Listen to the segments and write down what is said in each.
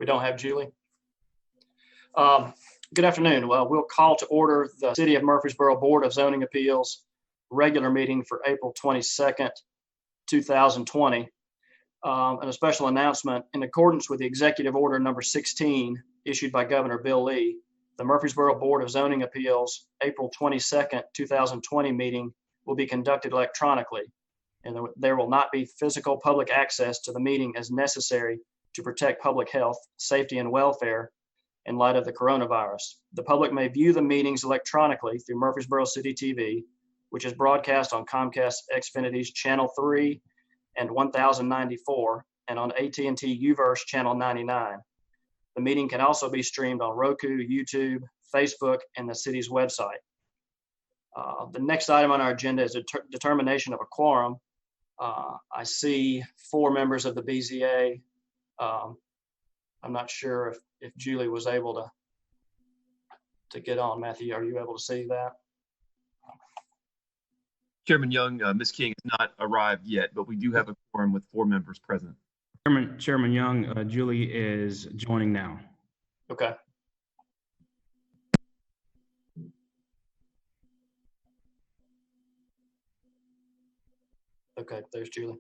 We don't have Julie. Good afternoon. Well, we'll call to order the City of Murfreesboro Board of Zoning Appeals regular meeting for April 22nd, 2020. And a special announcement: in accordance with the Executive Order number 16 issued by Governor Bill Lee, the Murfreesboro Board of Zoning Appeals April 22nd, 2020 meeting will be conducted electronically, and there will not be physical public access to the meeting as necessary to protect public health, safety, and welfare in light of the coronavirus. The public may view the meetings electronically through Murfreesboro City TV, which is broadcast on Comcast Xfinity's Channel 3 and 1094, and on AT&T UVerse Channel 99. The meeting can also be streamed on Roku, YouTube, Facebook, and the city's website. The next item on our agenda is a determination of a quorum. I see 4 members of the BZA. I'm not sure if Julie was able to get on. Matthew, are you able to see that? Chairman Young, Ms. King has not arrived yet, but we do have a quorum with 4 members present. Chairman Young, Julie is joining now. Okay. Okay, there's Julie.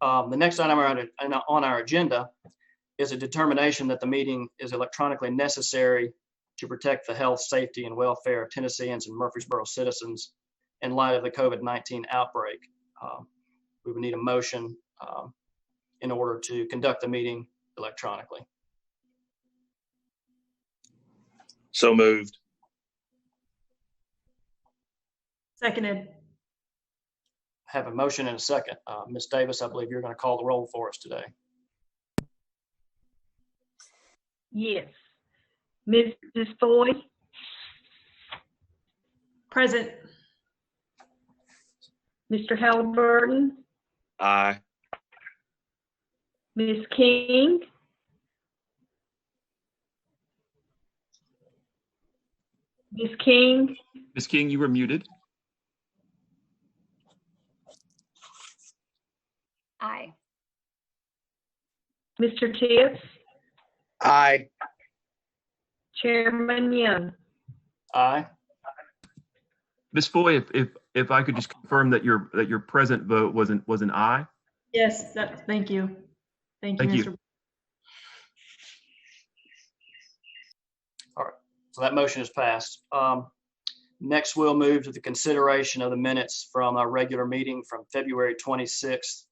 The next item on our agenda is a determination that the meeting is electronically necessary to protect the health, safety, and welfare of Tennesseans and Murfreesboro citizens in light of the COVID-19 outbreak. We would need a motion in order to conduct the meeting electronically. So moved. Seconded. Have a motion and a second. Ms. Davis, I believe you're going to call the roll for us today. Yes. Mrs. Foy? Present. Mr. Halliburton? Aye. Ms. King? Ms. King? Ms. King, you were muted. Aye. Mr. Tibbs? Aye. Chairman Young? Aye. Ms. Foy, if I could just confirm that your present vote was an aye. Yes, thank you. Thank you, Mr. All right, so that motion is passed. Next, we'll move to the consideration of the minutes from our regular meeting from February 26th,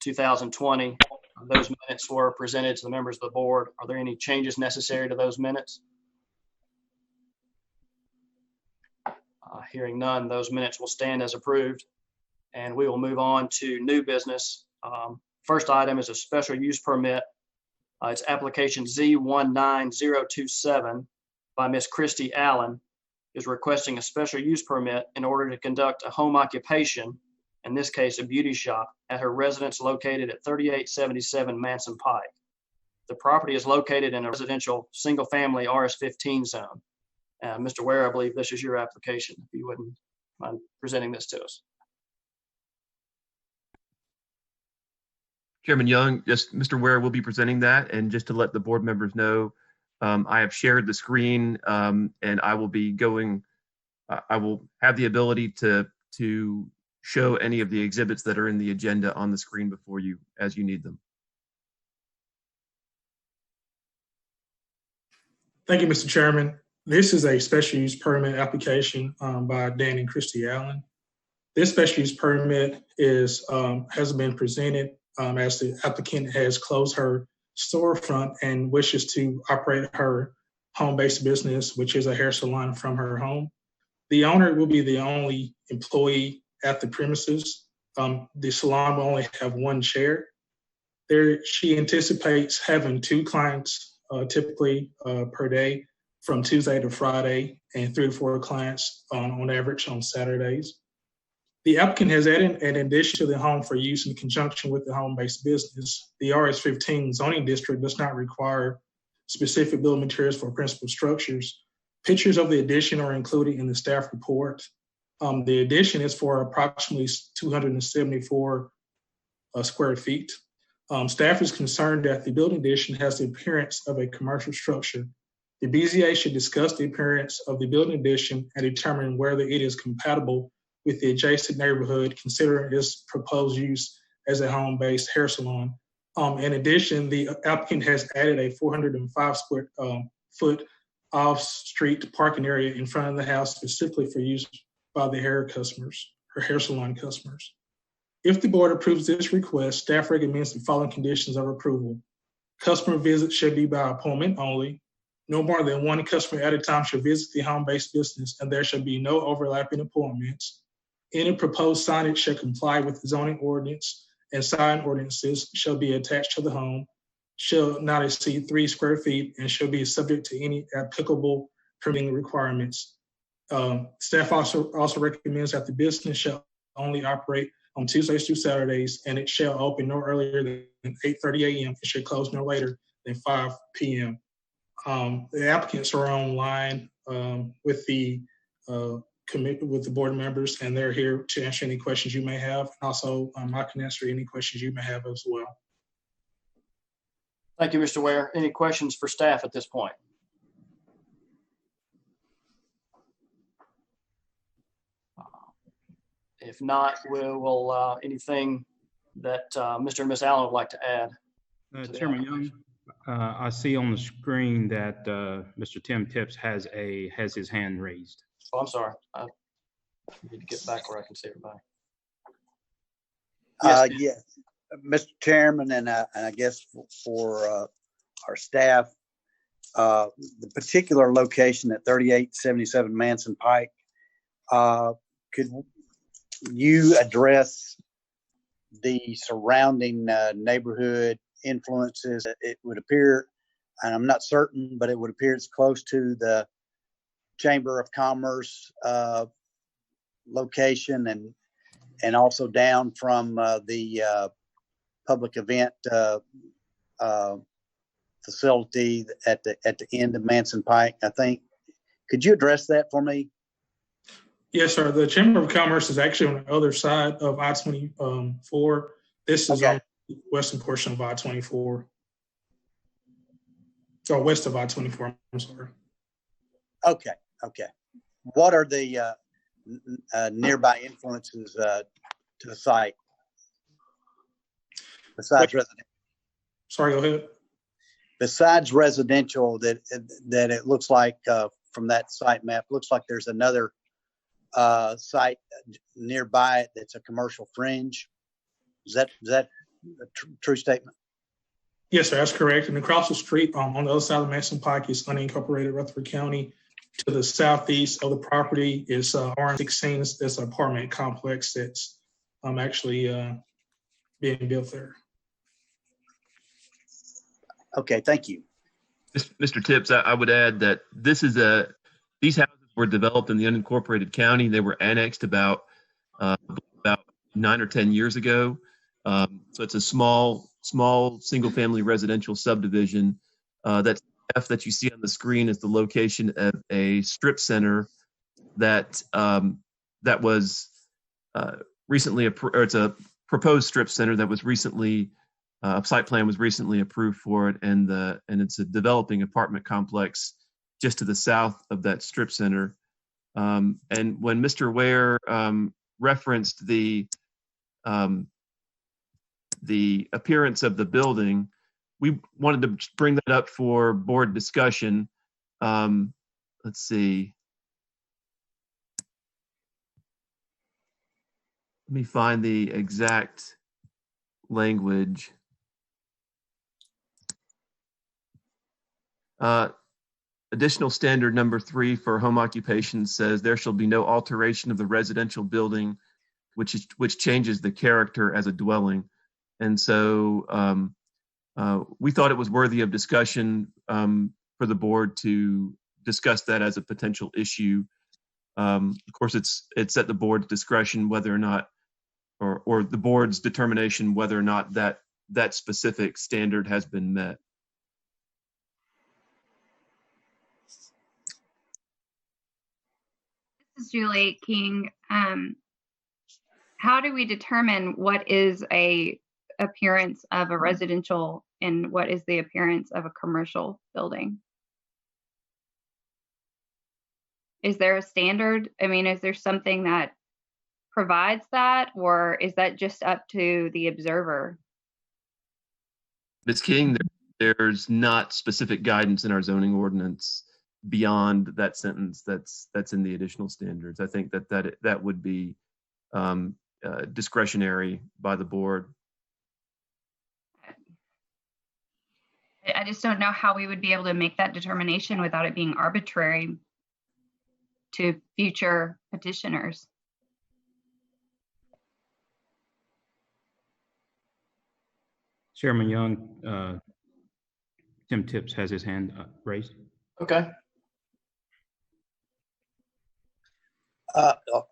2020. Those minutes were presented to the members of the board. Are there any changes necessary to those minutes? Hearing none, those minutes will stand as approved, and we will move on to new business. First item is a special use permit. It's application Z19027 by Ms. Christy Allen, is requesting a special use permit in order to conduct a home occupation, in this case a beauty shop, at her residence located at 3877 Manson Pike. The property is located in a residential single-family RS15 zone. Mr. Ware, I believe this is your application, if you wouldn't mind presenting this to us. Chairman Young, just Mr. Ware will be presenting that, and just to let the board members know, I have shared the screen, and I will be going. I will have the ability to show any of the exhibits that are in the agenda on the screen before you as you need them. Thank you, Mr. Chairman. This is a special use permit application by Dan and Christy Allen. This special use permit has been presented as the applicant has closed her storefront and wishes to operate her home-based business, which is a hair salon from her home. The owner will be the only employee at the premises. The salon will only have 1 chair. She anticipates having 2 clients typically per day from Tuesday to Friday, and 3 to 4 clients on average on Saturdays. The applicant has added an addition to the home for use in conjunction with the home-based business. The RS15 zoning district does not require specific building materials for principal structures. Pictures of the addition are included in the staff report. The addition is for approximately 274 square feet. Staff is concerned that the building addition has the appearance of a commercial structure. The BZA should discuss the appearance of the building addition and determine whether it is compatible with the adjacent neighborhood, considering its proposed use as a home-based hair salon. In addition, the applicant has added a 405-foot off-street parking area in front of the house specifically for use by the hair salon customers. If the board approves this request, staff recommends the following conditions of approval. Customer visits should be by appointment only. No more than one customer at a time should visit the home-based business, and there should be no overlapping appointments. Any proposed signage should comply with the zoning ordinance, and sign ordinances shall be attached to the home, shall not exceed 3 square feet, and shall be subject to any applicable permitting requirements. Staff also recommends that the business shall only operate on Tuesdays through Saturdays, and it shall open no earlier than 8:30 a.m. It should close no later than 5 p.m. The applicants are online with the board members, and they're here to answer any questions you may have. Also, I can answer any questions you may have as well. Thank you, Mr. Ware. Any questions for staff at this point? If not, we'll anything that Mr. and Ms. Allen would like to add. Chairman Young, I see on the screen that Mr. Tim Tips has his hand raised. Oh, I'm sorry. I need to get back where I can see everybody. Yes, Mr. Chairman, and I guess for our staff, the particular location at 3877 Manson Pike, could you address the surrounding neighborhood influences? It would appear, and I'm not certain, but it would appear it's close to the Chamber of Commerce location, and also down from the public event facility at the end of Manson Pike, I think. Could you address that for me? Yes, sir. The Chamber of Commerce is actually on the other side of I-24. This is on the western portion of I-24. Or west of I-24, I'm sorry. Okay. What are the nearby influences to the site besides residential? Sorry, go ahead. Besides residential, that it looks like from that site map, looks like there's another site nearby it that's a commercial fringe. Is that a true statement? Yes, sir, that's correct. And across the street, on the other side of Manson Pike, is unincorporated Rutherford County. To the southeast of the property is R16. That's an apartment complex that's actually being built there. Okay, thank you. Mr. Tips, I would add that these houses were developed in the unincorporated county. They were annexed about 9 or 10 years ago. So it's a small single-family residential subdivision. That F that you see on the screen is the location of a strip center that was recently or it's a proposed strip center that was recently a site plan was recently approved for it, and it's a developing apartment complex just to the south of that strip center. And when Mr. Ware referenced the appearance of the building, we wanted to bring that up for board discussion. Let's see. Let me find the exact language. Additional standard number 3 for home occupation says there shall be no alteration of the residential building which changes the character as a dwelling. And so we thought it was worthy of discussion for the board to discuss that as a potential issue. Of course, it's at the board's discretion whether or not, or the board's determination whether or not that specific standard has been met. This is Julie King. How do we determine what is a appearance of a residential and what is the appearance of a commercial building? Is there a standard? I mean, is there something that provides that, or is that just up to the observer? Ms. King, there's not specific guidance in our zoning ordinance beyond that sentence that's in the additional standards. I think that would be discretionary by the board. I just don't know how we would be able to make that determination without it being arbitrary to future petitioners. Chairman Young, Tim Tips has his hand raised. Okay.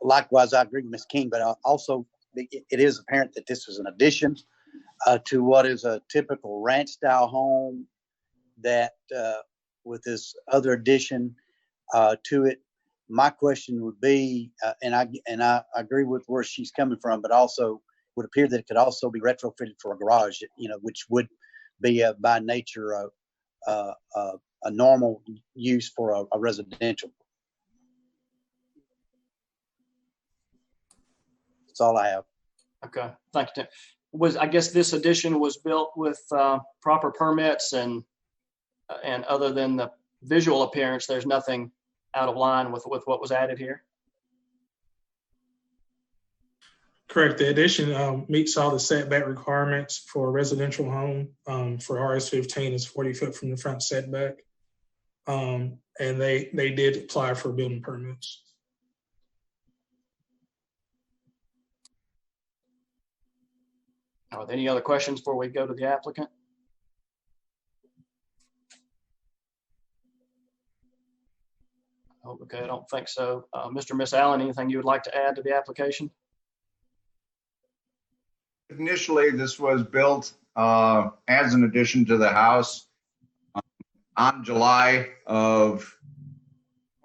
Likewise, I agree with Ms. King, but also it is apparent that this is an addition to what is a typical ranch style home that with this other addition to it. My question would be, and I agree with where she's coming from, but also would appear that it could also be retrofitted for a garage, which would be by nature a normal use for a residential. That's all I have. Okay, thank you, Tim. I guess this addition was built with proper permits and other than the visual appearance, there's nothing out of line with what was added here? Correct. The addition meets all the setback requirements for a residential home. For RS-15, it's 40 foot from the front setback. And they did apply for building permits. Are there any other questions before we go to the applicant? Oh, okay, I don't think so. Mr. Miss Allen, anything you would like to add to the application? Initially, this was built as an addition to the house on July of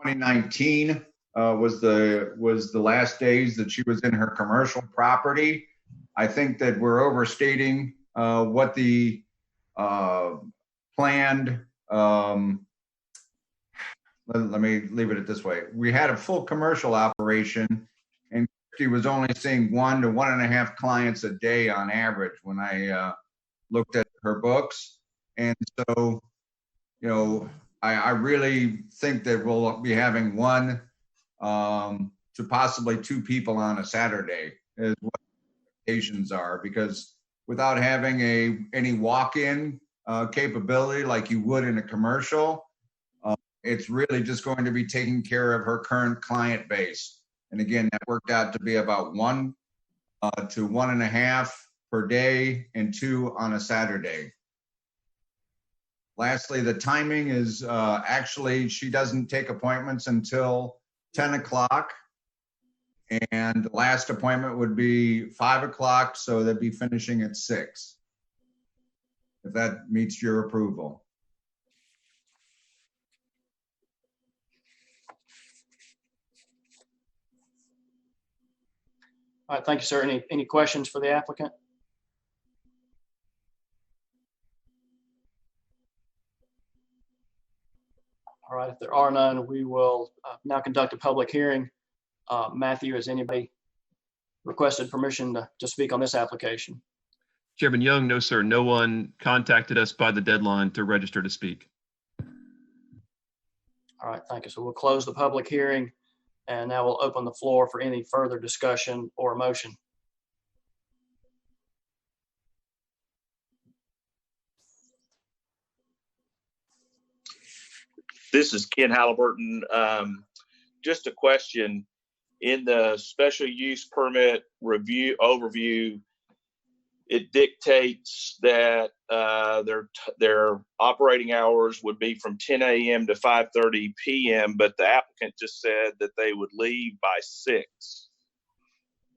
2019 was the last days that she was in her commercial property. I think that we're overstating what the planned. Let me leave it at this way. We had a full commercial operation, and she was only seeing 1 to 1.5 clients a day on average when I looked at her books. And so, I really think that we'll be having 1 to possibly 2 people on a Saturday is what expectations are, because without having any walk-in capability like you would in a commercial, it's really just going to be taking care of her current client base. And again, that worked out to be about 1 to 1.5 per day and 2 on a Saturday. Lastly, the timing is actually, she doesn't take appointments until 10 o'clock. And the last appointment would be 5 o'clock, so they'd be finishing at 6, if that meets your approval. All right, thank you, sir. Any questions for the applicant? All right, if there are none, we will now conduct a public hearing. Matthew, has anybody requested permission to speak on this application? Chairman Young, no, sir. No one contacted us by the deadline to register to speak. All right, thank you. So we'll close the public hearing, and now we'll open the floor for any further discussion or motion. This is Ken Halliburton. Just a question. In the special use permit review overview, it dictates that their operating hours would be from 10 a.m. to 5:30 p.m., but the applicant just said that they would leave by 6.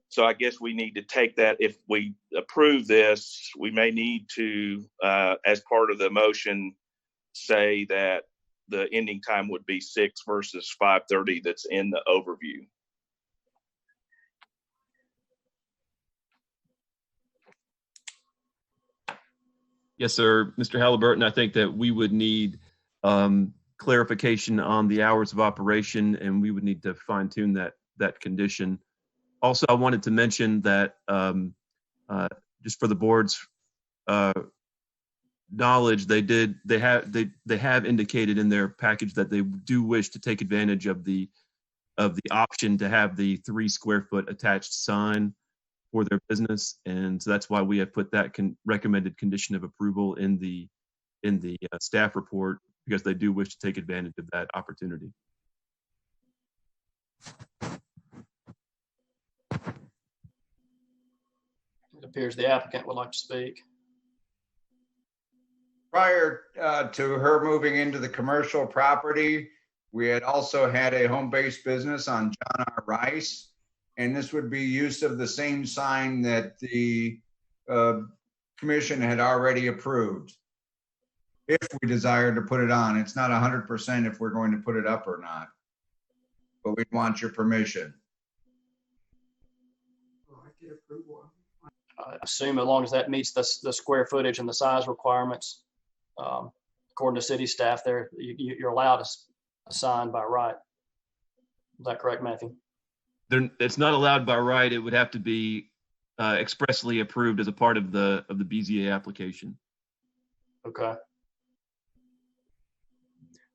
So I guess we need to take that. If we approve this, we may need to, as part of the motion, say that the ending time would be 6 versus 5:30 that's in the overview. Yes, sir. Mr. Halliburton, I think that we would need clarification on the hours of operation, and we would need to fine tune that condition. Also, I wanted to mention that just for the board's knowledge, they have indicated in their package that they do wish to take advantage of the option to have the 3 square foot attached sign for their business, and so that's why we have put that recommended condition of approval in the staff report, because they do wish to take advantage of that opportunity. It appears the applicant would like to speak. Prior to her moving into the commercial property, we had also had a home-based business on John R. Rice, and this would be use of the same sign that the commission had already approved. If we desire to put it on, it's not 100% if we're going to put it up or not, but we'd want your permission. I assume as long as that meets the square footage and the size requirements, according to city staff, there you're allowed a sign by right. Is that correct, Matthew? It's not allowed by right. It would have to be expressly approved as a part of the BZA application. Okay.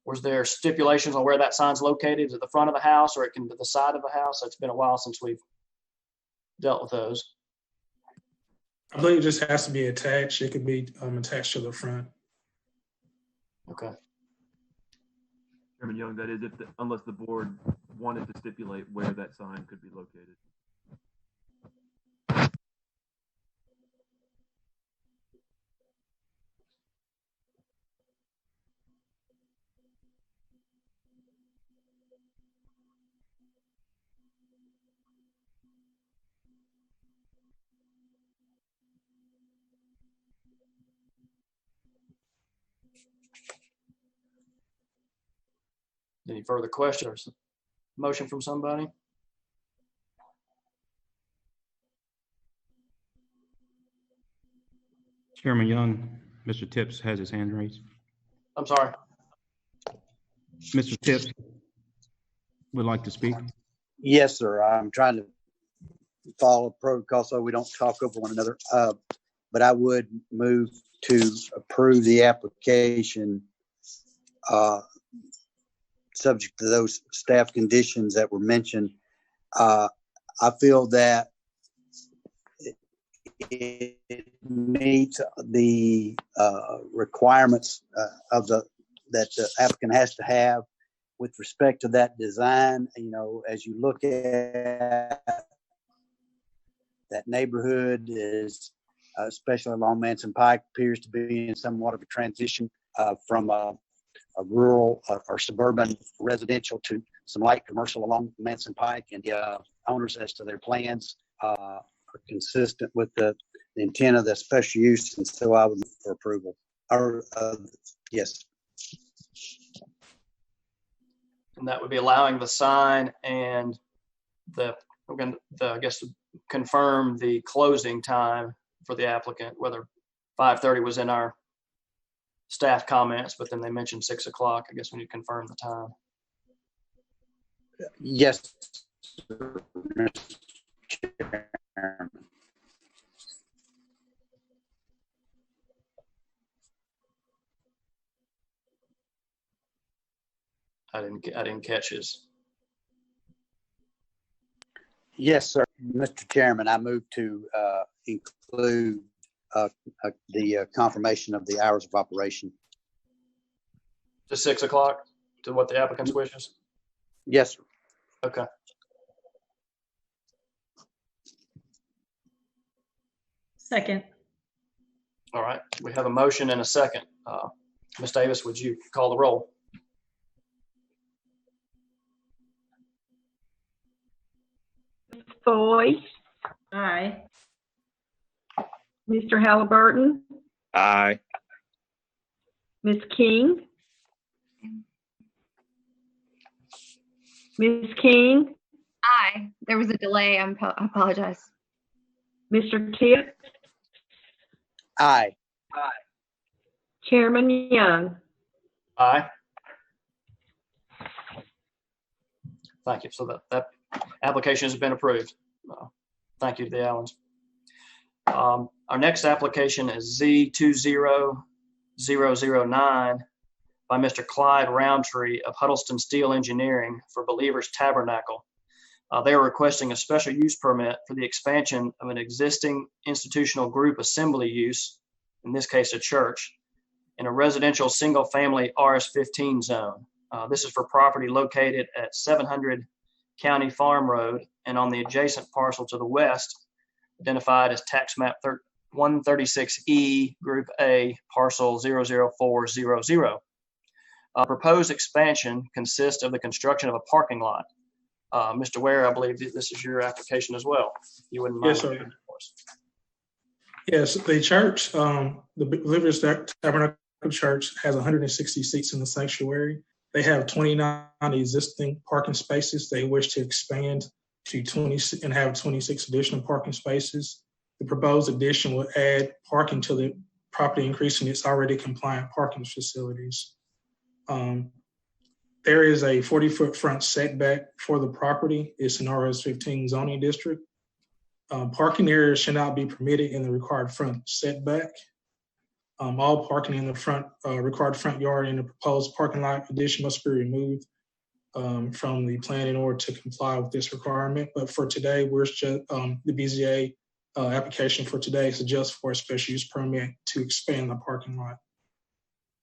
Was there stipulations on where that sign's located? Is it the front of the house, or it can be the side of the house? It's been a while since we've dealt with those. I believe it just has to be attached. It could be attached to the front. Okay. Chairman Young, that is unless the board wanted to stipulate where that sign could be located. Any further questions? Motion from somebody? Chairman Young, Mr. Tips has his hand raised. I'm sorry. Mr. Tips would like to speak. Yes, sir. I'm trying to follow protocol so we don't talk over one another. But I would move to approve the application subject to those staff conditions that were mentioned. I feel that it meets the requirements of that the applicant has to have with respect to that design. You know, as you look at that neighborhood, is especially along Manson Pike, appears to be in somewhat of a transition from a rural or suburban residential to some light commercial along Manson Pike, and the owners, as to their plans, are consistent with the intent of the special use, and so I would move for approval. Or yes. And that would be allowing the sign and we're going to, I guess, confirm the closing time for the applicant, whether 5:30 was in our staff comments, but then they mentioned 6 o'clock. I guess we need to confirm the time. Yes, Mr. Chairman. I didn't catch his. Yes, sir. Mr. Chairman, I move to include the confirmation of the hours of operation. To 6 o'clock, to what the applicant's wishes? Yes, sir. Okay. Second. All right. We have a motion and a second. Ms. Davis, would you call the roll? Foy, Aye. Mr. Halliburton, Aye. Ms. King, Ms. King, Aye. There was a delay. I apologize. Mr. Tipp, Aye. Chairman Young. Aye. Thank you. So that application has been approved. Thank you to the Allens. Our next application is Z20009 by Mr. Clyde Roundtree of Huddleston Steel Engineering for Believers Tabernacle. They are requesting a special use permit for the expansion of an existing institutional group assembly use, in this case a church, in a residential single-family RS-15 zone. This is for property located at 700 County Farm Road and on the adjacent parcel to the west, identified as tax map 136E, Group A, parcel 00400. Proposed expansion consists of the construction of a parking lot. Mr. Ware, I believe this is your application as well. You wouldn't mind? Yes, sir. Yes, the church, the Believers Tabernacle Church has 160 seats in the sanctuary. They have 29 existing parking spaces. They wish to expand to 20 and have 26 additional parking spaces. The proposed addition will add parking to the property, increasing its already compliant parking facilities. There is a 40-foot front setback for the property. It's an RS-15 zoning district. Parking areas should not be permitted in the required front setback. All parking in the front required front yard in the proposed parking lot addition must be removed from the plan in order to comply with this requirement. But for today, we're just, the BZA application for today suggests for a special use permit to expand the parking lot.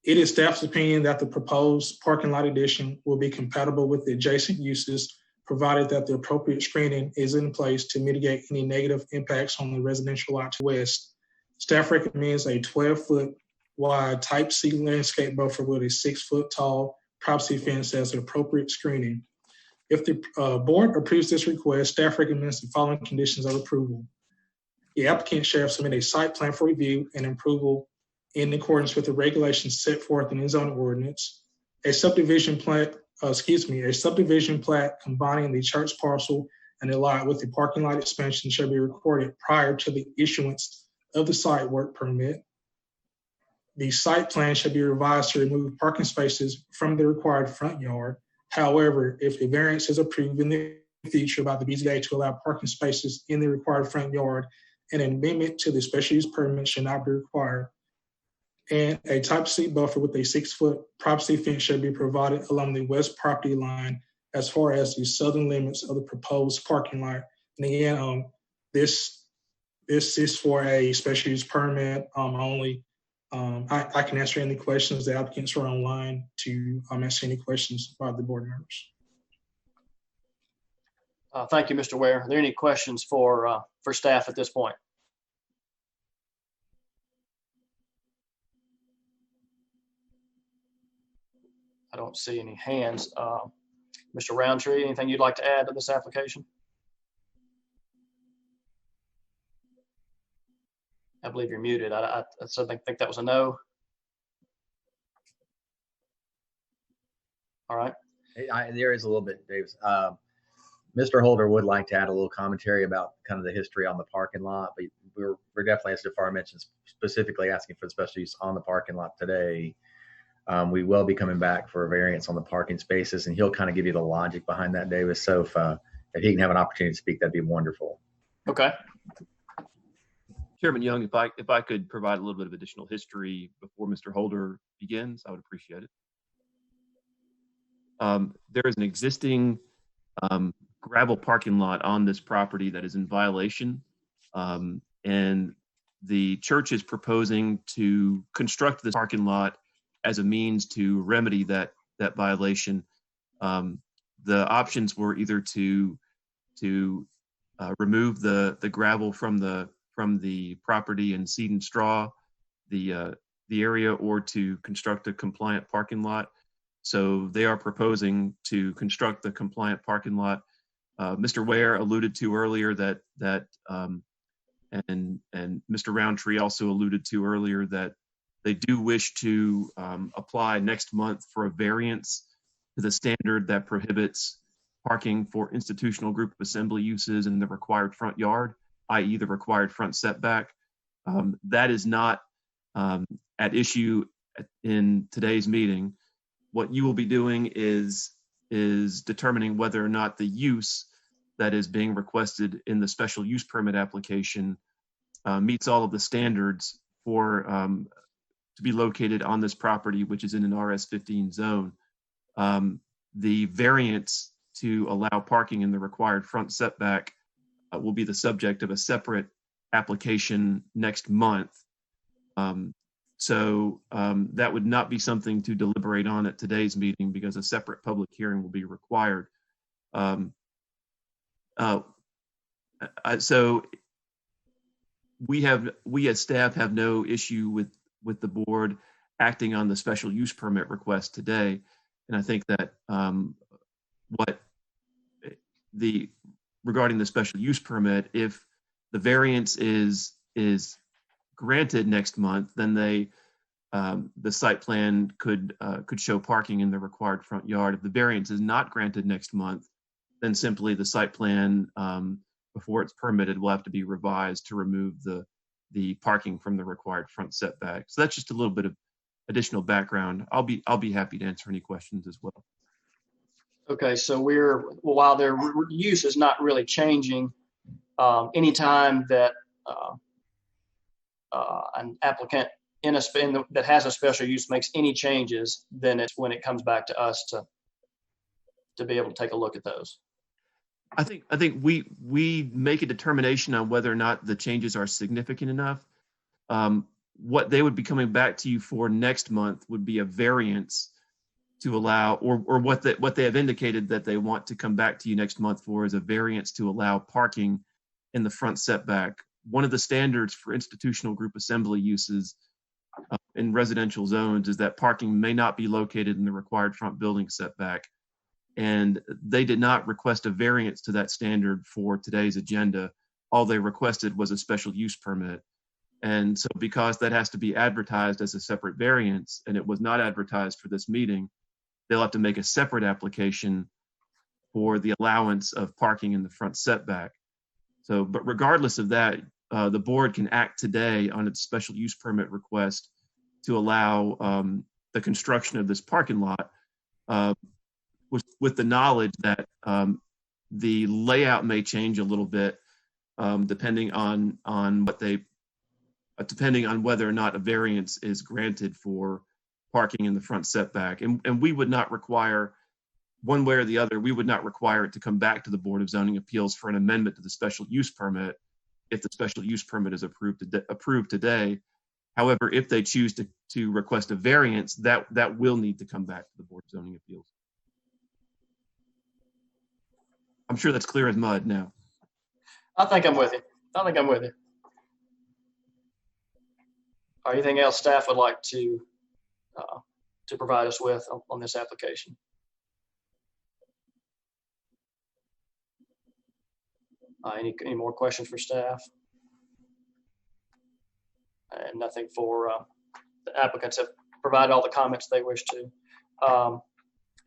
It is staff's opinion that the proposed parking lot addition will be compatible with the adjacent uses, provided that the appropriate screening is in place to mitigate any negative impacts on the residential lot to west. Staff recommends a 12-foot wide type C landscape buffer with a 6-foot tall privacy fence as the appropriate screening. If the board approves this request, staff recommends the following conditions of approval. The applicant shall submit a site plan for review and approval in accordance with the regulations set forth in the zoning ordinance. A subdivision plat combining the church parcel and the lot with the parking lot expansion shall be recorded prior to the issuance of the site work permit. The site plan shall be revised to remove parking spaces from the required front yard. However, if a variance is approved in the future by the BZA to allow parking spaces in the required front yard, an amendment to the special use permit should not be required. And a type C buffer with a 6-foot privacy fence shall be provided along the west property line as far as the southern limits of the proposed parking lot. And again, this is for a special use permit only. I can answer any questions. The applicants are online to answer any questions by the board members. Thank you, Mr. Ware. Are there any questions for staff at this point? I don't see any hands. Mr. Roundtree, anything you'd like to add to this application? I believe you're muted. I certainly think that was a no. All right. There is a little bit, Davis. Mr. Holder would like to add a little commentary about kind of the history on the parking lot, but we're definitely, as DeFar mentioned, specifically asking for the special use on the parking lot today. We will be coming back for a variance on the parking spaces, and he'll kind of give you the logic behind that, Davis. So if he can have an opportunity to speak, that'd be wonderful. Okay. Chairman Young, if I could provide a little bit of additional history before Mr. Holder begins, I would appreciate it. There is an existing gravel parking lot on this property that is in violation, and the church is proposing to construct this parking lot as a means to remedy that violation. The options were either to remove the gravel from the property and seed and straw the area, or to construct a compliant parking lot. So they are proposing to construct the compliant parking lot. Mr. Ware alluded to earlier that and Mr. Roundtree also alluded to earlier that they do wish to apply next month for a variance to the standard that prohibits parking for institutional group assembly uses in the required front yard, i.e. the required front setback. That is not at issue in today's meeting. What you will be doing is determining whether or not the use that is being requested in the special use permit application meets all of the standards for to be located on this property, which is in an RS-15 zone. The variance to allow parking in the required front setback will be the subject of a separate application next month. So that would not be something to deliberate on at today's meeting because a separate public hearing will be required. So we as staff have no issue with the board acting on the special use permit request today. And I think that regarding the special use permit, if the variance is granted next month, then the site plan could show parking in the required front yard. If the variance is not granted next month, then simply the site plan before it's permitted will have to be revised to remove the parking from the required front setback. So that's just a little bit of additional background. I'll be happy to answer any questions as well. Okay, so while their use is not really changing, anytime that an applicant that has a special use makes any changes, then it's when it comes back to us to be able to take a look at those. I think we make a determination on whether or not the changes are significant enough. What they would be coming back to you for next month would be a variance to allow, or what they have indicated that they want to come back to you next month for is a variance to allow parking in the front setback. One of the standards for institutional group assembly uses in residential zones is that parking may not be located in the required front building setback. And they did not request a variance to that standard for today's agenda. All they requested was a special use permit. And so because that has to be advertised as a separate variance and it was not advertised for this meeting, they'll have to make a separate application for the allowance of parking in the front setback. So, but regardless of that, the board can act today on its special use permit request to allow the construction of this parking lot with the knowledge that the layout may change a little bit depending on whether or not a variance is granted for parking in the front setback. And we would not require, one way or the other, we would not require it to come back to the Board of Zoning Appeals for an amendment to the special use permit if the special use permit is approved today. However, if they choose to request a variance, that will need to come back to the Board of Zoning Appeals. I'm sure that's clear as mud now. I think I'm with you. Or anything else staff would like to provide us with on this application? Any more questions for staff? And nothing for the applicants have provided all the comments they wish to.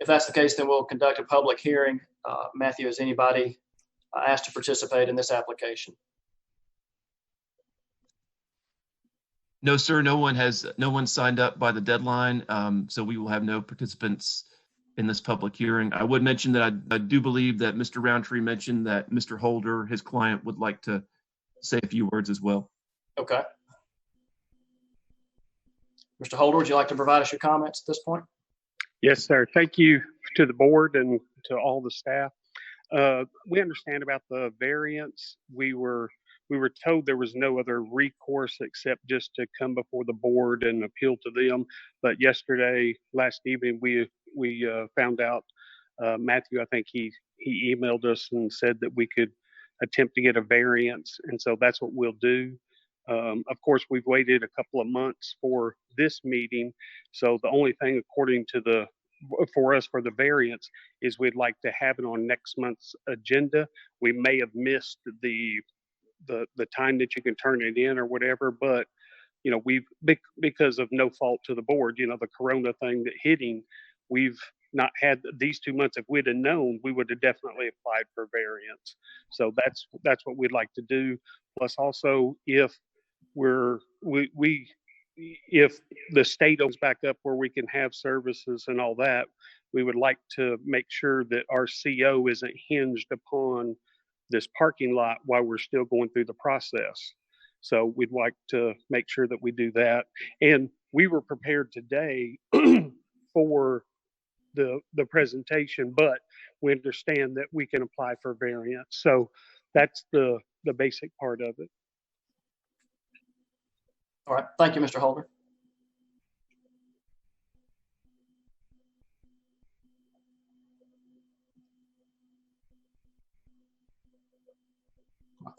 If that's the case, then we'll conduct a public hearing. Matthew, has anybody asked to participate in this application? No, sir. No one signed up by the deadline, so we will have no participants in this public hearing. I would mention that I do believe that Mr. Roundtree mentioned that Mr. Holder, his client, would like to say a few words as well. Okay. Mr. Holder, would you like to provide us your comments at this point? Yes, sir. Thank you to the board and to all the staff. We understand about the variance. We were told there was no other recourse except just to come before the board and appeal to them. But last evening, we found out, Matthew, I think he emailed us and said that we could attempt to get a variance. And so that's what we'll do. Of course, we've waited a couple of months for this meeting. So the only thing according to for us for the variance is we'd like to have it on next month's agenda. We may have missed the time that you can turn it in or whatever, but because of no fault to the board, the corona thing that hitting, we've not had these 2 months. If we'd have known, we would have definitely applied for variance. So that's what we'd like to do. Plus also, if we if the state opens back up where we can have services and all that, we would like to make sure that our CO isn't hinged upon this parking lot while we're still going through the process. So we'd like to make sure that we do that. And we were prepared today for the presentation, but we understand that we can apply for variance. So that's the basic part of it. All right. Thank you, Mr. Holder.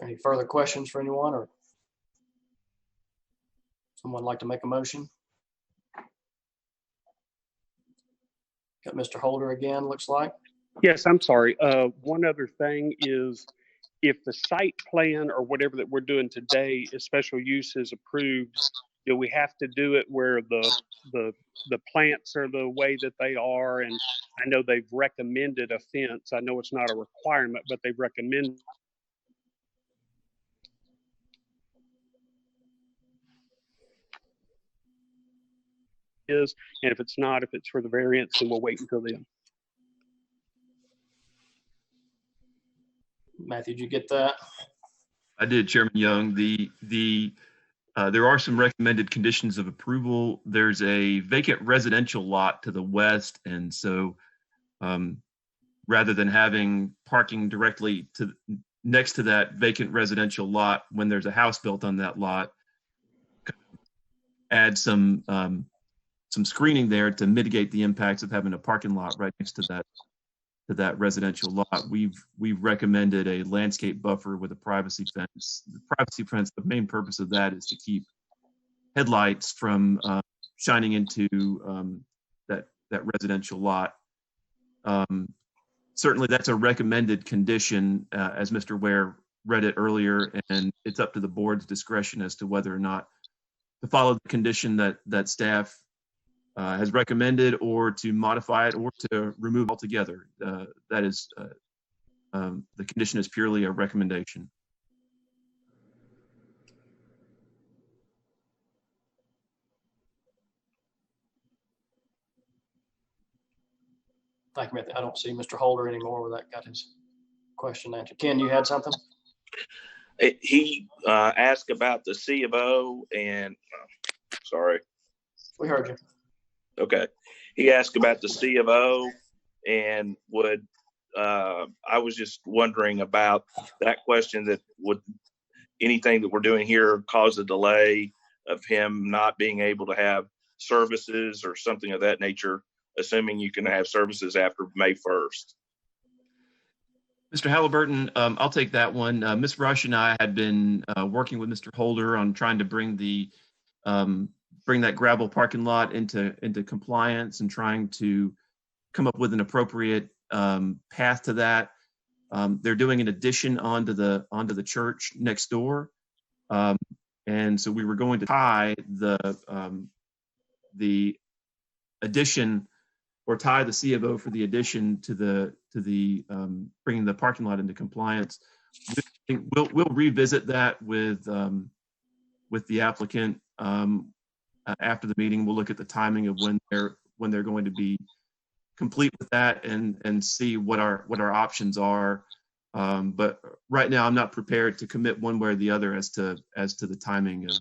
Any further questions for anyone, or someone like to make a motion? Got Mr. Holder again, looks like. Yes, I'm sorry. One other thing is, if the site plan or whatever that we're doing today is special use is approved, do we have to do it where the plants are the way that they are? And I know they've recommended a fence. I know it's not a requirement, but they've recommended. Is, and if it's not, if it's for the variance, then we'll wait until then. Matthew, did you get that? I did, Chairman Young. There are some recommended conditions of approval. There's a vacant residential lot to the west, and so rather than having parking directly next to that vacant residential lot, when there's a house built on that lot, add some screening there to mitigate the impacts of having a parking lot right next to that residential lot. We've recommended a landscape buffer with a privacy fence. The privacy fence, the main purpose of that is to keep headlights from shining into that residential lot. Certainly that's a recommended condition, as Mr. Ware read it earlier, and it's up to the board's discretion as to whether or not to follow the condition that staff has recommended, or to modify it, or to remove altogether. That is, the condition is purely a recommendation. Thank you, Matthew. I don't see Mr. Holder anymore where that got his question answered. Ken, you had something? He asked about the C of O, and sorry. We heard you. Okay. He asked about the C of O, and I was just wondering about that question, that would anything that we're doing here cause a delay of him not being able to have services or something of that nature, assuming you can have services after May 1st. Mr. Halliburton, I'll take that one. Ms. Rush and I had been working with Mr. Holder on trying to bring that gravel parking lot into compliance, and trying to come up with an appropriate path to that. They're doing an addition onto the church next door, and so we were going to tie the addition, or tie the C of O for the addition to the bringing the parking lot into compliance. We'll revisit that with the applicant after the meeting. We'll look at the timing of when they're going to be complete with that, and see what our options are. But right now, I'm not prepared to commit one way or the other as to the timing of.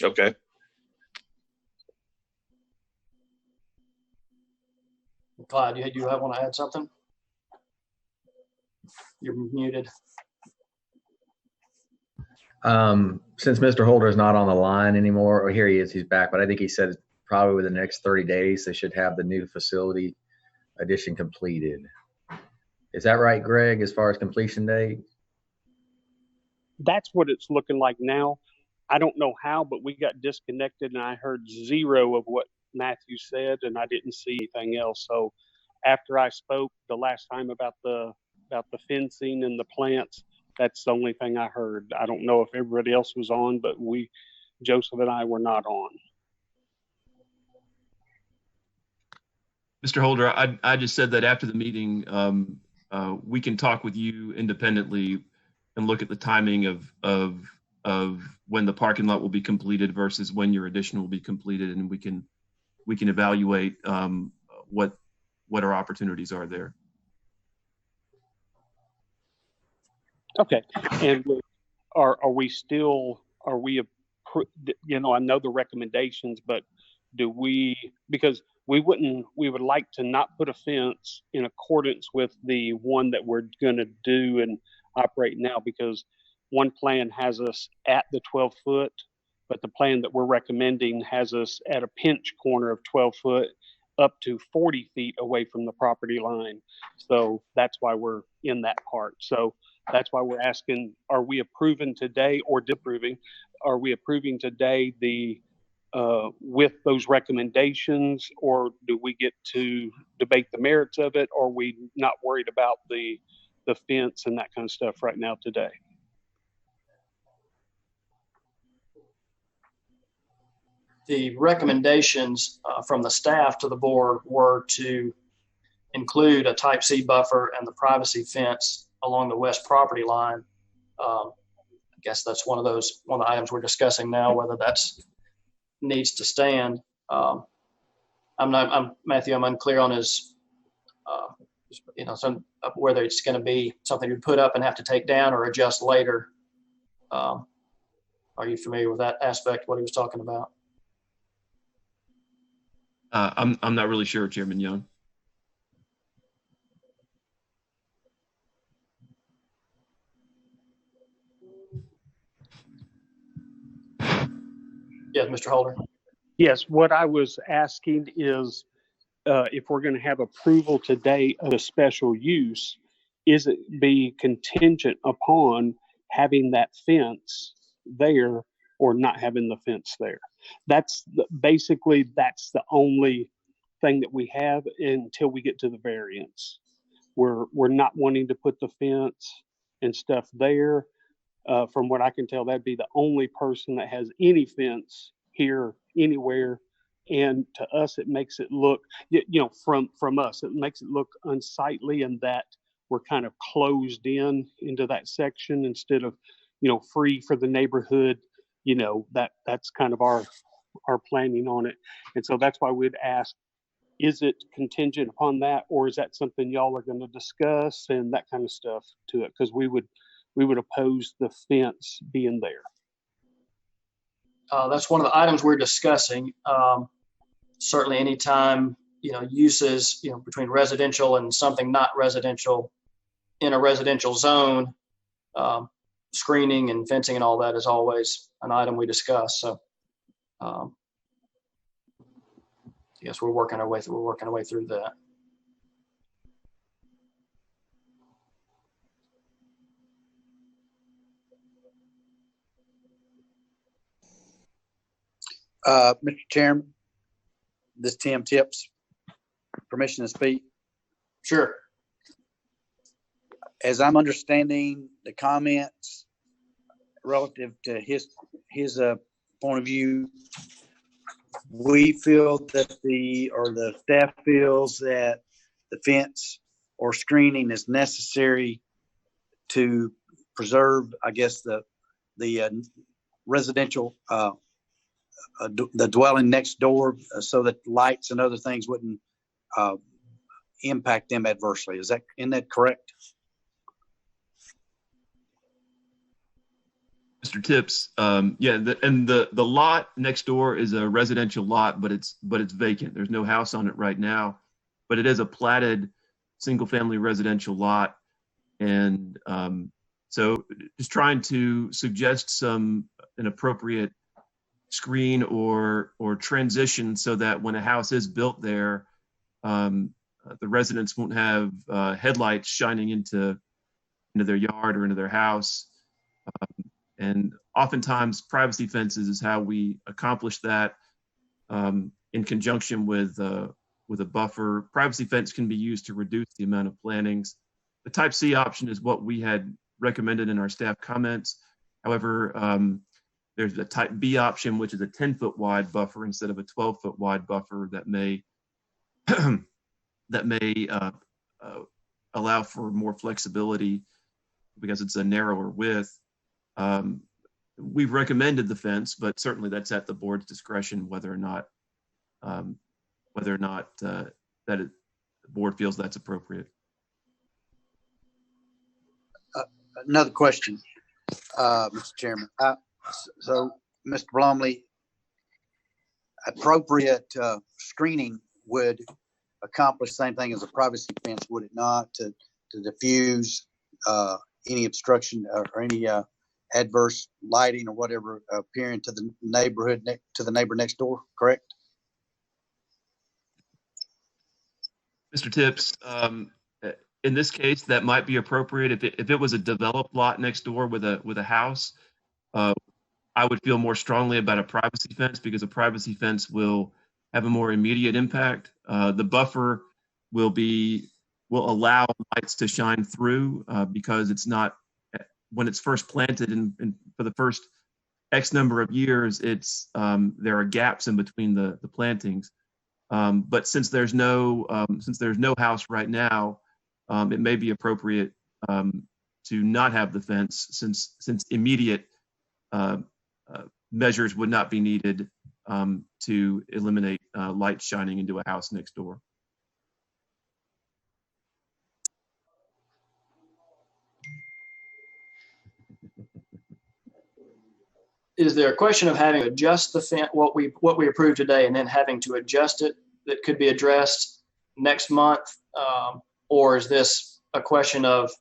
Okay. Clyde, you want to add something? You're muted. Since Mr. Holder is not on the line anymore, or here he is, he's back, but I think he said probably within the next 30 days, they should have the new facility addition completed. Is that right, Greg, as far as completion date? That's what it's looking like now. I don't know how, but we got disconnected, and I heard zero of what Matthew said, and I didn't see anything else. So after I spoke the last time about the fencing and the plants, that's the only thing I heard. I don't know if everybody else was on, but Joseph and I were not on. Mr. Holder, I just said that after the meeting, we can talk with you independently look at the timing of when the parking lot will be completed versus when your addition will be completed, and we can evaluate what our opportunities are there. Okay. And are we still, you know, I know the recommendations, but because we would like to not put a fence in accordance with the one that we're going to do and operate now, because one plan has us at the 12 foot, but the plan that we're recommending has us at a pinch corner of 12 foot up to 40 feet away from the property line. So that's why we're in that part. So that's why we're asking, are we approving today or disapproving? Are we approving today with those recommendations, or do we get to debate the merits of it? Or are we not worried about the fence and that kind of stuff right now today? The recommendations from the staff to the board were to include a type C buffer and the privacy fence along the west property line. I guess that's one of the items we're discussing now, whether that's needs to stand. Matthew, I'm unclear on his, whether it's going to be something you put up and have to take down or adjust later. Are you familiar with that aspect, what he was talking about? I'm not really sure, Chairman Young. Yes, Mr. Holder. Yes, what I was asking is if we're going to have approval today of a special use, is it be contingent upon having that fence there or not having the fence there? That's basically the only thing that we have until we get to the variance. We're not wanting to put the fence and stuff there. From what I can tell, that'd be the only person that has any fence here anywhere. And to us, it makes it look, from us, it makes it look unsightly, and that we're kind of closed into that section instead of, free for the neighborhood. That's kind of our planning on it. And so that's why we'd ask, is it contingent upon that, or is that something y'all are going to discuss and that kind of stuff to it? Because we would oppose the fence being there. That's one of the items we're discussing. Certainly anytime, uses, between residential and something not residential in a residential zone, screening and fencing and all that is always an item we discuss. So, yes, we're working our way through that. Mr. Chairman, this Tim Tips, permission to speak? Sure. As I'm understanding the comments relative to his point of view, we feel that the staff feels that the fence or screening is necessary to preserve, I guess, the residential the dwelling next door, so that lights and other things wouldn't impact them adversely. Isn't that correct? Mr. Tips, the lot next door is a residential lot, but it's vacant. There's no house on it right now, but it is a platted single-family residential lot, and so just trying to suggest an appropriate screen or transition so that when a house is built there, the residents won't have headlights shining into their yard or into their house. And oftentimes privacy fences is how we accomplish that, in conjunction with a buffer. Privacy fence can be used to reduce the amount of plantings. The type C option is what we had recommended in our staff comments. However, there's a type B option, which is a 10-foot wide buffer instead of a 12-foot wide buffer that may allow for more flexibility because it's a narrower width. We've recommended the fence, but certainly that's at the board's discretion whether or not the board feels that's appropriate. Another question, Mr. Chairman. So, Mr. Blomley, appropriate screening would accomplish the same thing as a privacy fence, would it not, to diffuse any obstruction or any adverse lighting or whatever appearing to the neighborhood, to the neighbor next door, correct? Mr. Tips, in this case, that might be appropriate. If it was a developed lot next door with a house, I would feel more strongly about a privacy fence, because a privacy fence will have a more immediate impact. The buffer will allow lights to shine through because it's not, when it's first planted and for the first X number of years, it's there are gaps in between the plantings. But since there's no house right now, it may be appropriate to not have the fence, since immediate measures would not be needed to eliminate light shining into a house next door. Is there a question of having to adjust the fence, what we approved today, and then having to adjust it that could be addressed next month? Or is this a question of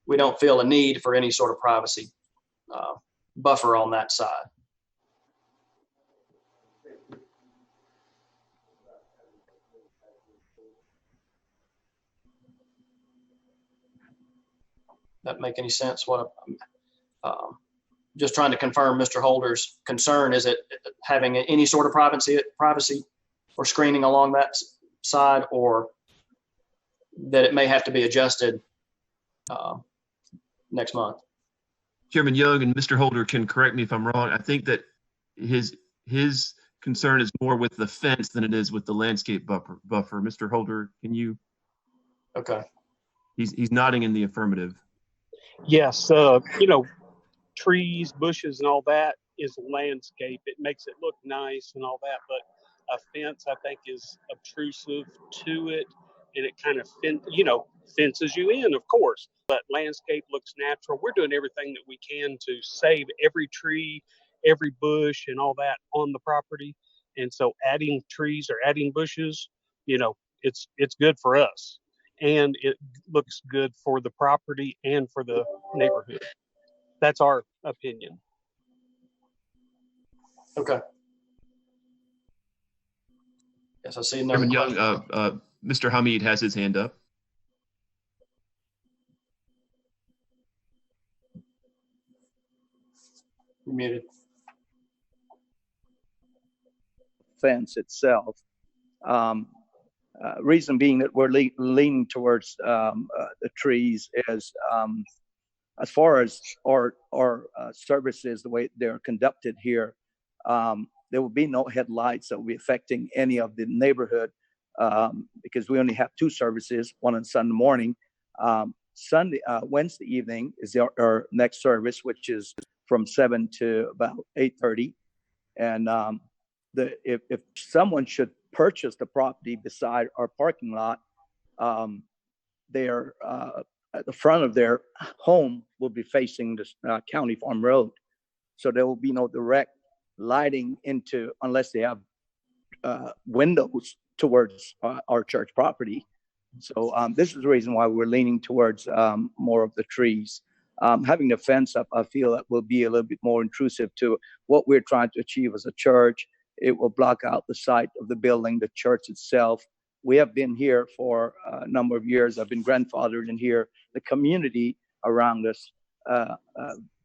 we don't feel a need for any sort of privacy buffer on that side? That make any sense? Just trying to confirm Mr. Holder's concern. Is it having any sort of privacy or screening along that side, or that it may have to be adjusted next month? Chairman Young, and Mr. Holder can correct me if I'm wrong, I think that his concern is more with the fence than it is with the landscape buffer. Mr. Holder, can you? Okay. He's nodding in the affirmative. Yes, trees, bushes, and all that is landscape. It makes it look nice and all that, but a fence, I think, is obtrusive to it, and it kind of fences you in, of course. But landscape looks natural. We're doing everything that we can to save every tree, every bush, and all that on the property. And so, adding trees or adding bushes, it's good for us, and it looks good for the property and for the neighborhood. That's our opinion. Okay. Yes, I see. Chairman Young, Mr. Hamid has his hand up. You're muted. Fence itself. Reason being that we're leaning towards the trees is as far as our services, the way they're conducted here, there will be no headlights that will be affecting any of the neighborhood because we only have two services, one on Sunday morning. Wednesday evening is our next service, which is from 7 to about 8:30. And if someone should purchase the property beside our parking lot, at the front of their home will be facing the County Farm Road. So there will be no direct lighting into, unless they have windows towards our church property. So this is the reason why we're leaning towards more of the trees. Having the fence up, I feel that will be a little bit more intrusive to what we're trying to achieve as a church. It will block out the site of the building, the church itself. We have been here for a number of years. I've been grandfathered in here. The community around us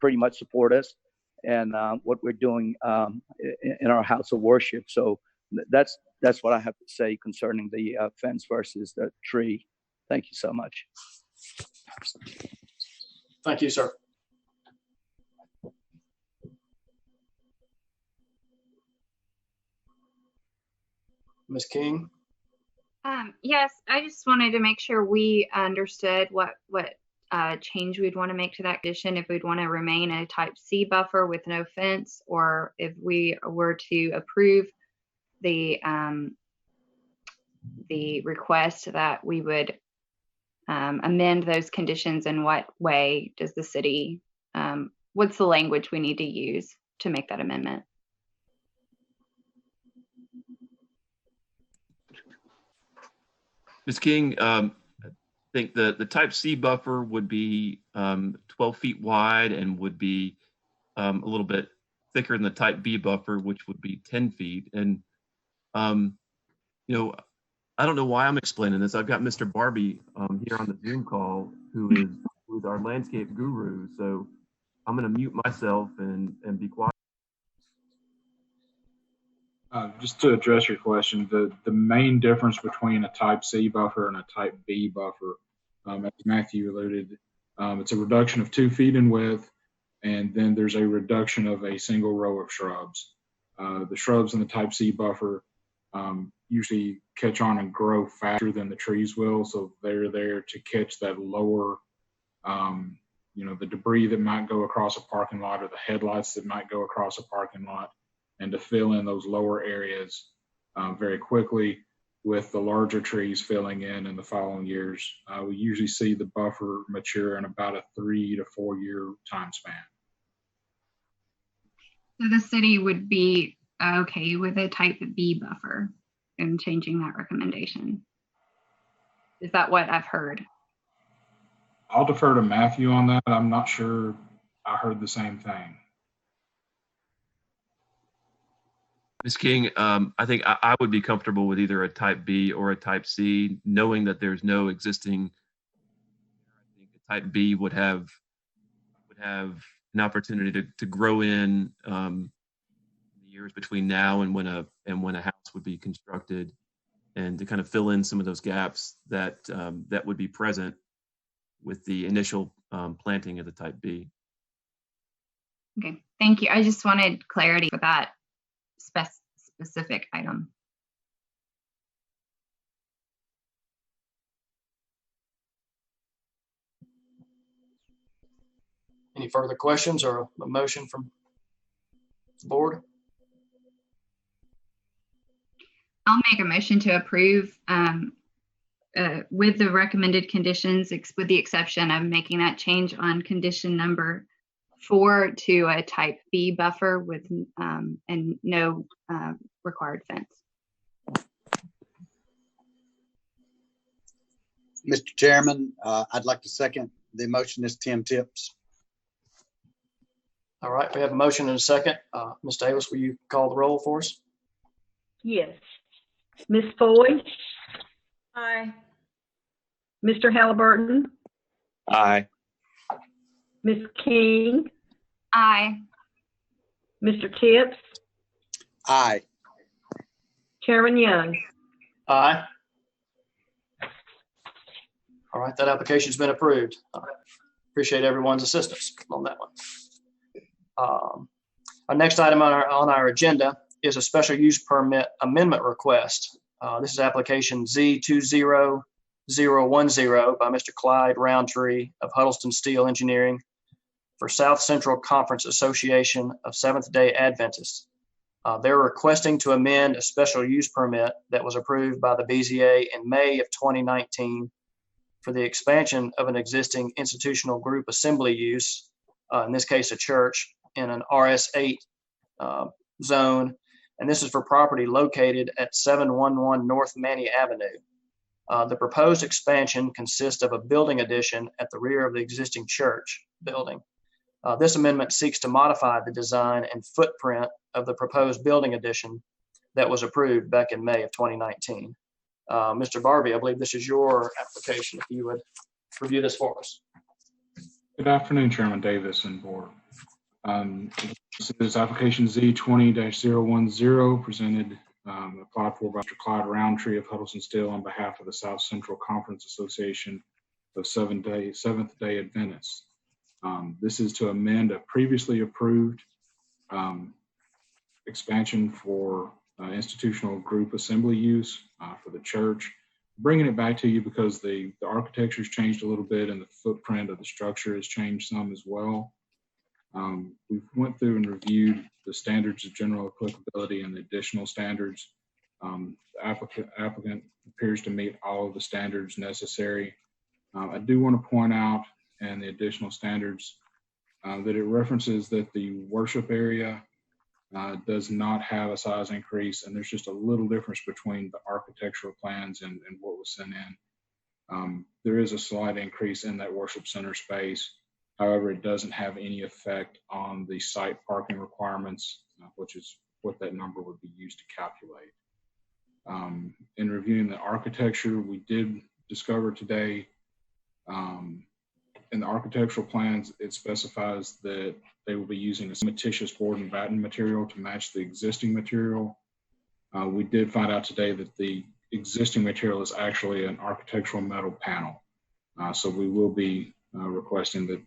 pretty much support us and what we're doing in our house of worship. So that's what I have to say concerning the fence versus the tree. Thank you so much. Thank you, sir. Ms. King? Yes, I just wanted to make sure we understood what change we'd want to make to that condition, if we'd want to remain a type C buffer with no fence, or if we were to approve the request, that we would amend those conditions. In what way does the city, what's the language we need to use to make that amendment? Ms. King, I think the type C buffer would be 12 feet wide and would be a little bit thicker than the type B buffer, which would be 10 feet. And, you know, I don't know why I'm explaining this. I've got Mr. Barbie here on the Zoom call, who is our landscape guru. So I'm going to mute myself and be quiet. Just to address your question, the main difference between a type C buffer and a type B buffer, as Matthew alluded, it's a reduction of 2 feet in width, and then there's a reduction of a single row of shrubs. The shrubs in the type C buffer usually catch on and grow faster than the trees will, so they're there to catch that lower, the debris that might go across a parking lot, or the headlights that might go across a parking lot, and to fill in those lower areas very quickly, with the larger trees filling in the following years. We usually see the buffer mature in about a 3 to 4 year time span. So the city would be okay with a type B buffer and changing that recommendation. Is that what I've heard? I'll defer to Matthew on that. I'm not sure I heard the same thing. Ms. King, I think I would be comfortable with either a type B or a type C, knowing that there's no existing. I think a type B would have an opportunity to grow in the years between now and when a house would be constructed, and to kind of fill in some of those gaps that that would be present with the initial planting of the type B. Okay, thank you. I just wanted clarity for that specific item. Any further questions or a motion from the board? I'll make a motion to approve with the recommended conditions, with the exception of making that change on condition number 4 to a type B buffer with and no required fence. Mr. Chairman, I'd like to second the motion. Is Tim Tips. All right, we have a motion and a second. Ms. Davis, will you call the roll for us? Yes. Ms. Foy? Aye. Mr. Halliburton? Aye. Ms. King? Aye. Mr. Tips? Aye. Chairman Young? Aye. All right, that application's been approved. Appreciate everyone's assistance on that one. Our next item on our agenda is a special use permit amendment request. This is application Z20010 by Mr. Clyde Roundtree of Huddleston Steel Engineering for South Central Conference Association of Seventh-day Adventists. They're requesting to amend a special use permit that was approved by the BZA in May of 2019 for the expansion of an existing institutional group assembly use, in this case a church, in an RS8 zone, and this is for property located at 711 North Manny Avenue. The proposed expansion consists of a building addition at the rear of the existing church building. This amendment seeks to modify the design and footprint of the proposed building addition that was approved back in May of 2019. Mr. Barbie, I believe this is your application, if you would review this for us. Good afternoon, Chairman Davis and board. This is application Z20-010 presented, applied for by Mr. Clyde Roundtree of Huddleston Steel on behalf of the South Central Conference Association of Seventh-day Adventists. This is to amend a previously approved expansion for institutional group assembly use for the church. bringing it back to you because the architecture's changed a little bit and the footprint of the structure has changed some as well. We went through and reviewed the standards of general applicability and the additional standards. The applicant appears to meet all of the standards necessary. I do want to point out in the additional standards that it references that the worship area does not have a size increase, and there's just a little difference between the architectural plans and what was sent in. There is a slight increase in that worship center space. However, it doesn't have any effect on the site parking requirements, which is what that number would be used to calculate. In reviewing the architecture, we did discover today in the architectural plans, it specifies that they will be using a cementitious board and batten material to match the existing material. We did find out today that the existing material is actually an architectural metal panel. So we will be requesting that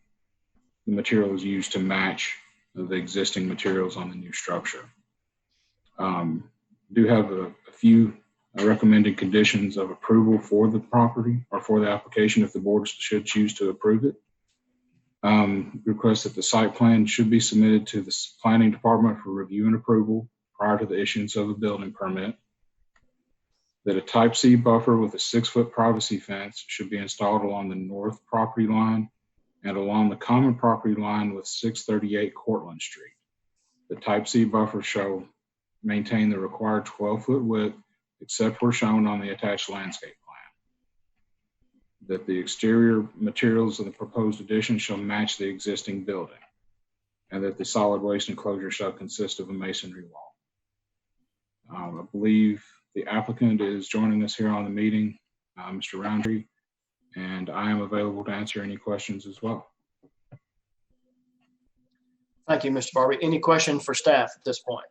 the material is used to match the existing materials on the new structure. Do have a few recommended conditions of approval for the property or for the application if the board should choose to approve it. Request that the site plan should be submitted to the planning department for review and approval prior to the issuance of a building permit. That a type C buffer with a 6-foot privacy fence should be installed along the north property line and along the common property line with 638 Cortlandt Street. The type C buffer shall maintain the required 12-foot width except where shown on the attached landscape plan. That the exterior materials of the proposed addition shall match the existing building, and that the solid waste enclosure shall consist of a masonry wall. I believe the applicant is joining us here on the meeting, Mr. Roundtree, and I am available to answer any questions as well. Thank you, Mr. Barbie. Any questions for staff at this point?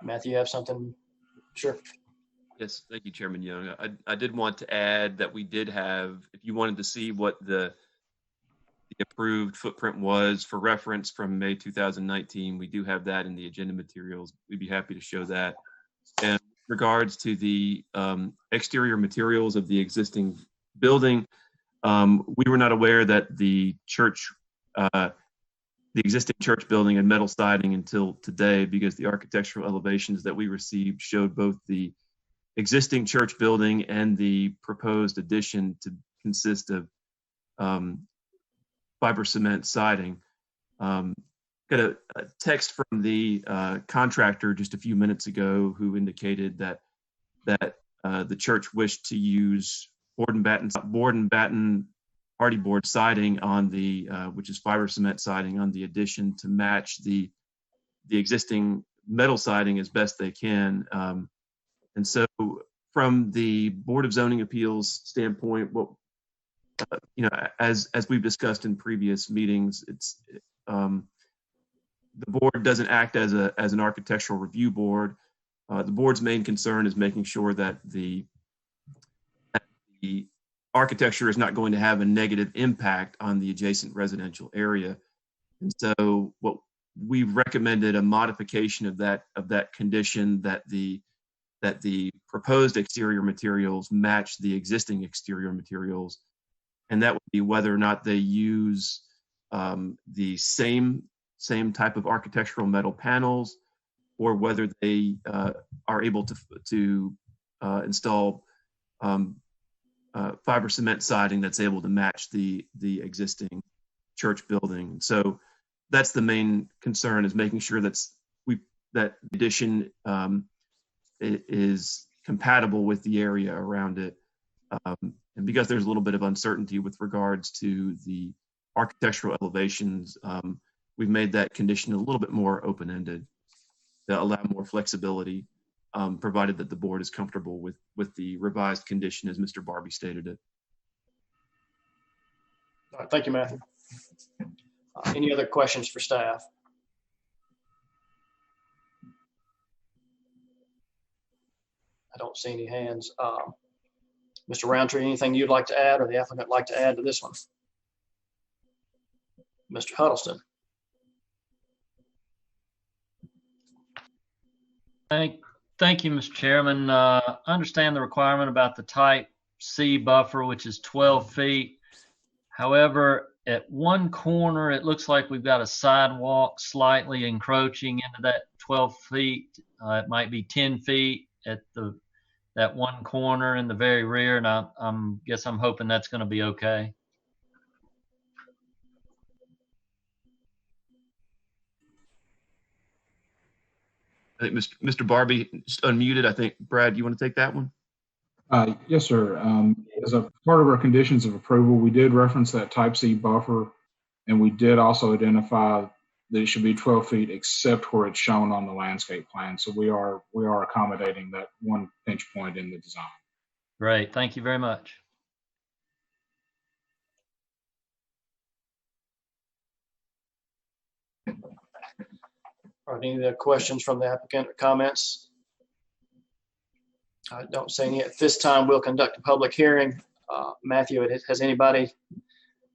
Matthew, you have something? Sure. Yes, thank you, Chairman Young. I did want to add that we did have, if you wanted to see what the approved footprint was for reference from May 2019, we do have that in the agenda materials. We'd be happy to show that. And in regards to the exterior materials of the existing building, we were not aware that the existing church building had metal siding until today, because the architectural elevations that we received showed both the existing church building and the proposed addition to consist of fiber cement siding. Got a text from the contractor just a few minutes ago who indicated that the church wished to use board and batten hardy board siding on the which is fiber cement siding on the addition to match the existing metal siding as best they can. And so from the Board of Zoning Appeals standpoint, what as we've discussed in previous meetings, it's the board doesn't act as an architectural review board. The board's main concern is making sure that the architecture is not going to have a negative impact on the adjacent residential area. And so what we've recommended a modification of that condition, that the proposed exterior materials match the existing exterior materials. And that would be whether or not they use the same type of architectural metal panels, or whether they are able to install fiber cement siding that's able to match the existing church building. So that's the main concern, is making sure that addition is compatible with the area around it. And because there's a little bit of uncertainty with regards to the architectural elevations, we've made that condition a little bit more open-ended to allow more flexibility, provided that the board is comfortable with the revised condition as Mr. Barbie stated it. All right, thank you, Matthew. Any other questions for staff? I don't see any hands. Mr. Roundtree, anything you'd like to add, or the applicant like to add to this one? Mr. Huddleston. Thank you, Mr. Chairman. I understand the requirement about the type C buffer, which is 12 feet. However, at one corner, it looks like we've got a sidewalk slightly encroaching into that 12 feet. It might be 10 feet at that one corner in the very rear, and I'm hoping that's going to be okay. I think Mr. Barbie just unmuted. I think, Brad, you want to take that one? Yes, sir. As a part of our conditions of approval, we did reference that type C buffer, and we did also identify that it should be 12 feet except where it's shown on the landscape plan. So we are accommodating that one pinch point in the design. Great. Thank you very much. Are there any other questions from the applicant or comments? I don't see any. At this time, we'll conduct a public hearing. Matthew, has anybody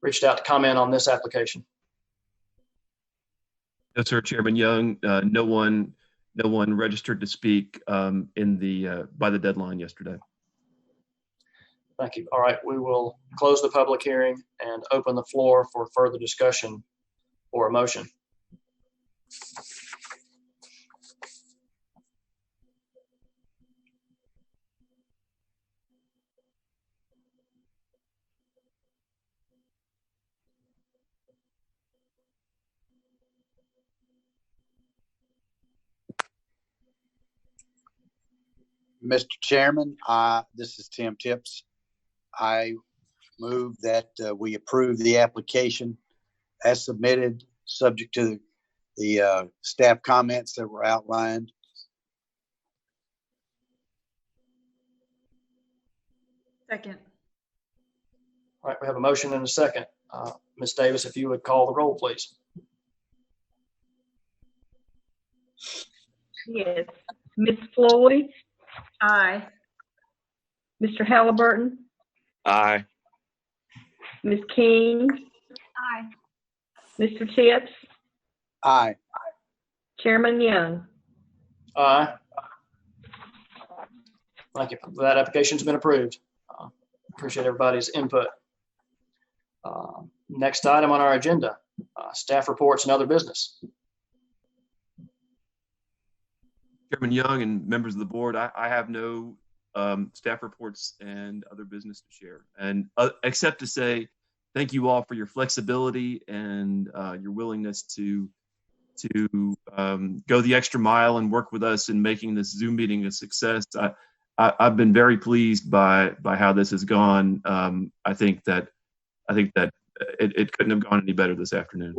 reached out to comment on this application? No, sir, Chairman Young. No one registered to speak by the deadline yesterday. Thank you. All right, we will close the public hearing and open the floor for further discussion or a motion. Mr. Chairman, this is Tim Tips. I move that we approve the application as submitted, subject to the staff comments that were outlined. Second. All right, we have a motion and a second. Ms. Davis, if you would call the roll, please. Yes. Ms. Floyd? Aye. Mr. Halliburton? Aye. Ms. King? Aye. Mr. Tips? Aye. Chairman Young? Aye. Thank you. That application's been approved. Appreciate everybody's input. Next item on our agenda, staff reports and other business. Chairman Young and members of the board, I have no staff reports and other business to share, and except to say thank you all for your flexibility and your willingness to go the extra mile and work with us in making this Zoom meeting a success. I've been very pleased by how this has gone. I think that it couldn't have gone any better this afternoon.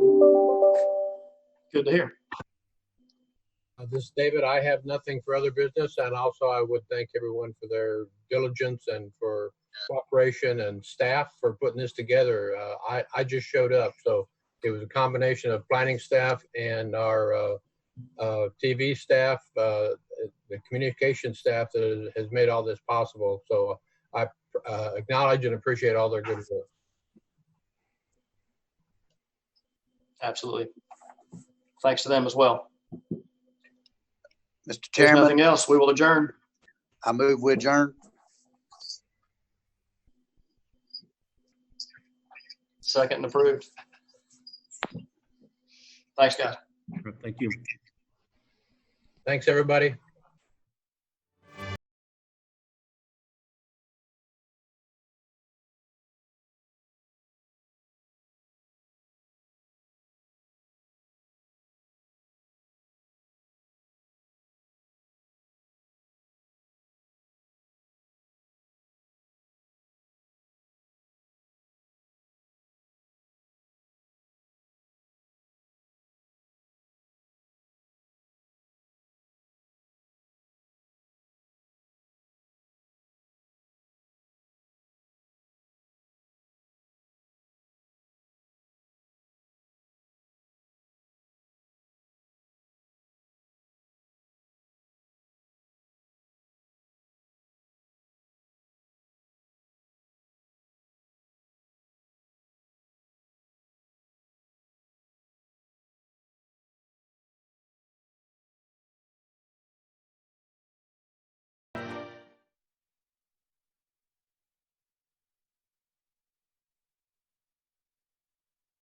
Good to hear. This is David. I have nothing for other business, and also I would thank everyone for their diligence and for cooperation, and staff for putting this together. I just showed up, so it was a combination of planning staff and our TV staff, the communication staff that has made all this possible. So I acknowledge and appreciate all their good work. Absolutely. Thanks to them as well. Mr. Chairman. There's nothing else. We will adjourn. I move we adjourn. Second and approved. Thanks, guys. Thank you. Thanks, everybody.